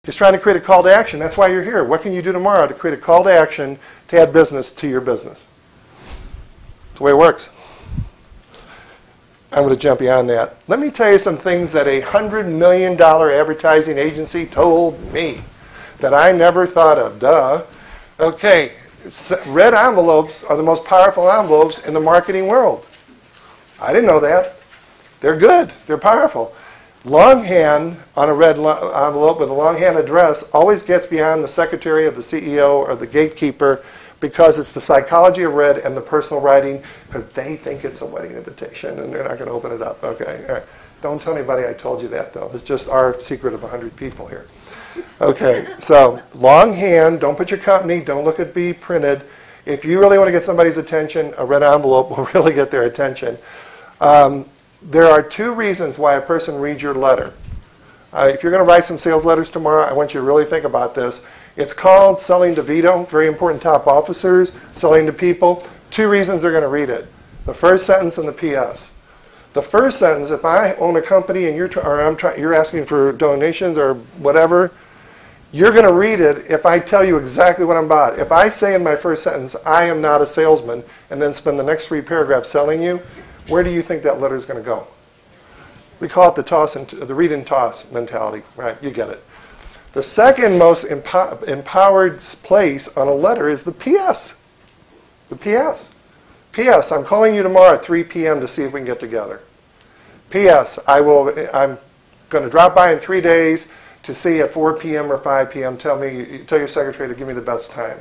He's trying to create a call to action. That's why you're here. What can you do tomorrow to create a call to action to add business to your business? That's the way it works. I'm going to jump beyond that. Let me tell you some things that a $100 million advertising agency told me that I never thought of. Duh. Okay, red envelopes are the most powerful envelopes in the marketing world. I didn't know that. They're good. They're powerful. Longhand on a red envelope with a longhand address always gets beyond the secretary of the CEO or the gatekeeper because it's the psychology of red and the personal writing, because they think it's a wedding invitation and they're not going to open it up. Okay, all right. Don't tell anybody I told you that, though. It's just our secret of 100 people here. Okay, so longhand, don't put your company, don't look at be printed. If you really want to get somebody's attention, a red envelope will really get their attention. There are two reasons why a person reads your letter. If you're going to write some sales letters tomorrow, I want you to really think about this. It's called selling to Vito, very important top officers, selling to people. Two reasons they're going to read it. The first sentence and the PS. The first sentence, if I own a company and you're asking for donations or whatever, you're going to read it if I tell you exactly what I'm about. If I say in my first sentence, I am not a salesman, and then spend the next 3 paragraphs selling you, where do you think that letter is going to go? We call it the read and toss mentality, right? You get it. The second most empowered place on a letter is the PS. The PS. PS, I'm calling you tomorrow at 3 p.m. to see if we can get together. PS, I'm going to drop by in 3 days to see at 4 p.m. or 5 p.m. Tell your secretary to give me the best time.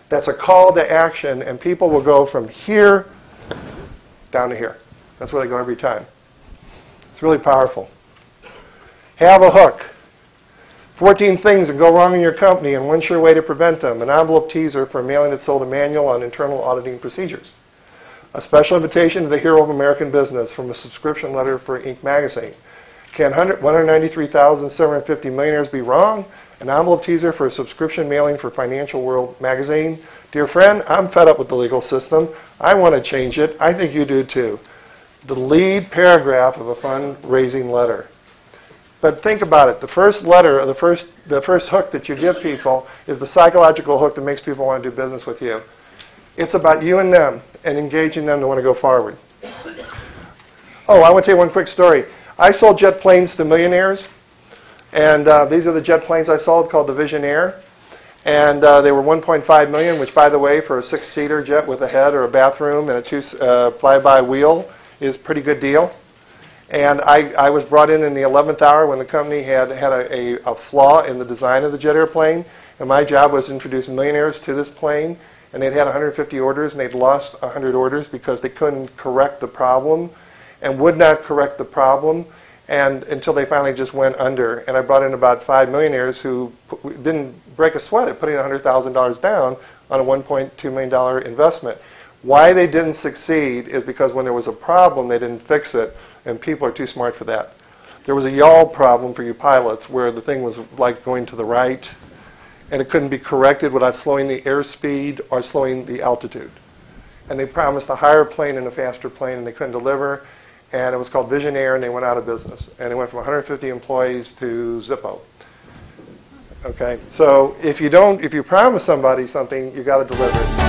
That's a call to action, and people will go from here down to here. That's where they go every time. It's really powerful. Have a hook. 14 things that go wrong in your company and one sure way to prevent them. An envelope teaser for mailing that sold a manual on internal auditing procedures. A special invitation to the hero of American business from a subscription letter for Inc. magazine. Can 193,750 millionaires be wrong? An envelope teaser for a subscription mailing for Financial World magazine. Dear friend, I'm fed up with the legal system. I want to change it. I think you do too. The lead paragraph of a fundraising letter. But think about it. The first letter, or the first hook that you give people is the psychological hook that makes people want to do business with you. It's about you and them and engaging them to want to go forward. Oh, I want to tell you one quick story. I sold jet planes to millionaires, and these are the jet planes I sold called the Visionaire. And they were $1.5 million, which, by the way, for a 6-seater jet with a head or a bathroom and a 2 flyby wheel is a pretty good deal. And I was brought in the 11th hour when the company had a flaw in the design of the jet airplane. And my job was to introduce millionaires to this plane. And they'd had 150 orders, and they'd lost 100 orders because they couldn't correct the problem and would not correct the problem until they finally just went under. And I brought in about 5 millionaires who didn't break a sweat at putting $100,000 down on a $1.2 million investment. Why they didn't succeed is because when there was a problem, they didn't fix it. And people are too smart for that. There was a yaw problem for you pilots where the thing was like going to the right, and it couldn't be corrected without slowing the airspeed or slowing the altitude. And they promised a higher plane and a faster plane, and they couldn't deliver. And it was called Visionaire, and they went out of business. And it went from 150 employees to Zippo. Okay, so if you promise somebody something, you got to deliver it.